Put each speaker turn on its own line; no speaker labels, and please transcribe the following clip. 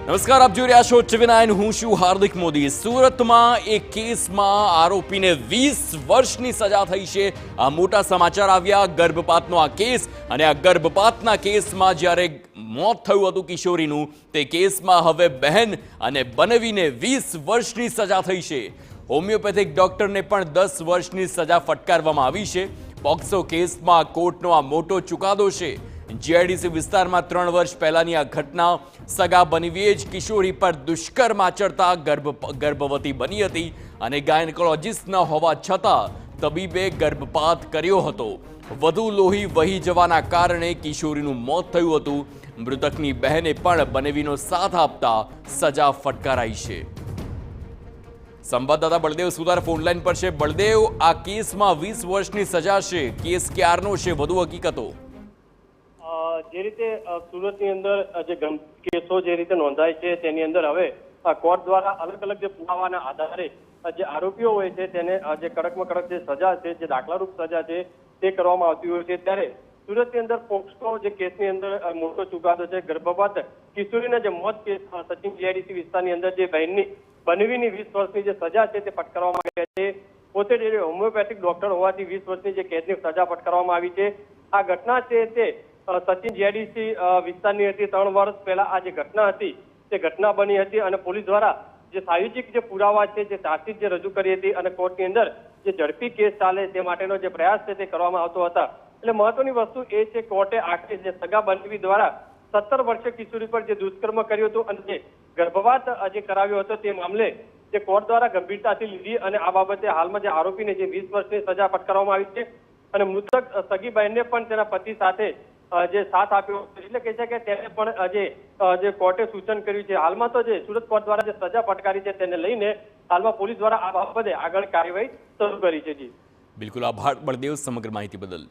નમસ્કાર, આપ જોઈ રહ્યા છો ટીવી9, હું છું હાર્દિક મોદી। સુરતમાં એક કેસમાં આરોપીને 20 વર્ષની સજા થઈ છે। આ મોટા સમાચાર આવ્યા ગર્ભપાતનો આ કેસ, અને આ ગર્ભપાતના કેસમાં જ્યારે મોત થયું હતું કિશોરીનું, તે કેસમાં હવે બહેન અને બનેવીને 20 વર્ષની સજા થઈ છે। હોમિયોપેથિક ડોક્ટરને પણ 10 વર્ષની સજા ફટકારવામાં આવી છે। પોક્સો કેસમાં કોર્ટનો આ મોટો ચુકાદો છે। જીઆઈડીસી વિસ્તારમાં 3 વર્ષ પહેલાની આ ઘટના, સગા બનેવીએ જ કિશોરી પર દુષ્કર્મ આચરતા ગર્ભવતી બની હતી અને ગાયનેકોલોજિસ્ટ ન હોવા છતાં તબીબે ગર્ભપાત કર્યો હતો। વધુ લોહી વહી જવાના કારણે કિશોરીનું મોત થયું હતું। મૃતકની બહેને પણ બનેવીનો સાથ આપતા સજા ફટકારાઈ છે। સંવાદદાતા બળદેવ સુતાર ફોનલાઈન પર છે। બળદેવ, આ કેસમાં 20 વર્ષની સજા છે, કેસ ક્યારનો છે, વધુ હકીકતો?
જે રીતે સુરતની અંદર જે કેસો જે રીતે નોંધાય છે તેની અંદર હવે કોર્ટ દ્વારા અલગ અલગ જે પુરાવાના આધારે જે આરોપીઓ હોય છે તેને જે કડકમાં કડક જે સજા છે, જે દાખલારૂપ સજા છે તે કરવામાં આવતી હોય છે। ત્યારે સુરતની અંદર પોક્સો જે કેસની અંદર મોટો ચુકાદો છે। ગર્ભપાત કિશોરીના જે મોત કેસ સચિન જીઆઈડીસી વિસ્તારની અંદર જે બનેવીની 20 વર્ષની જે સજા છે તે ફટકારવામાં આવી છે। પોતે જે હોમિયોપેથિક ડોક્ટર હોવાથી 20 વર્ષની જે કેદની સજા ફટકારવામાં આવી છે। આ ઘટના છે તે સચિન જીઆઈડીસી વિસ્તારની હતી। 3 વર્ષ પહેલા આ જે ઘટના હતી તે ઘટના બની હતી અને પોલીસ દ્વારા જે સાયુજિક જે પુરાવા છે, જે ચાર્જશીટ જે રજૂ કરી હતી અને કોર્ટની અંદર જે ઝડપી કેસ ચાલે તે માટેનો જે પ્રયાસ છે તે કરવામાં આવતો હતા। એટલે મહત્વની વસ્તુ એ છે, કોર્ટે આખરે જે સગા બનેવી દ્વારા 17 વર્ષીય કિશોરી પર જે દુષ્કર્મ કર્યું હતું અને જે ગર્ભપાત જે કરાવ્યો હતો તે મામલે જે કોર્ટ દ્વારા ગંભીરતાથી લીધી અને આ બાબતે હાલમાં જે આરોપીને જે 20 વર્ષની સજા ફટકારવામાં આવી છે અને મૃતક સગી બહેનને પણ તેના પતિ સાથે જે સાથ આપ્યો, એટલે કહે છે કે તેને પણ જે કોર્ટે સૂચન કર્યું છે। હાલમાં તો જે સુરત કોર્ટ દ્વારા જે સજા ફટકારી છે તેને લઈને હાલમાં પોલીસ દ્વારા આ બાબતે આગળ કાર્યવાહી શરૂ કરી છે। જી
બિલકુલ, આભાર બળદેવ સમગ્ર માહિતી બદલ।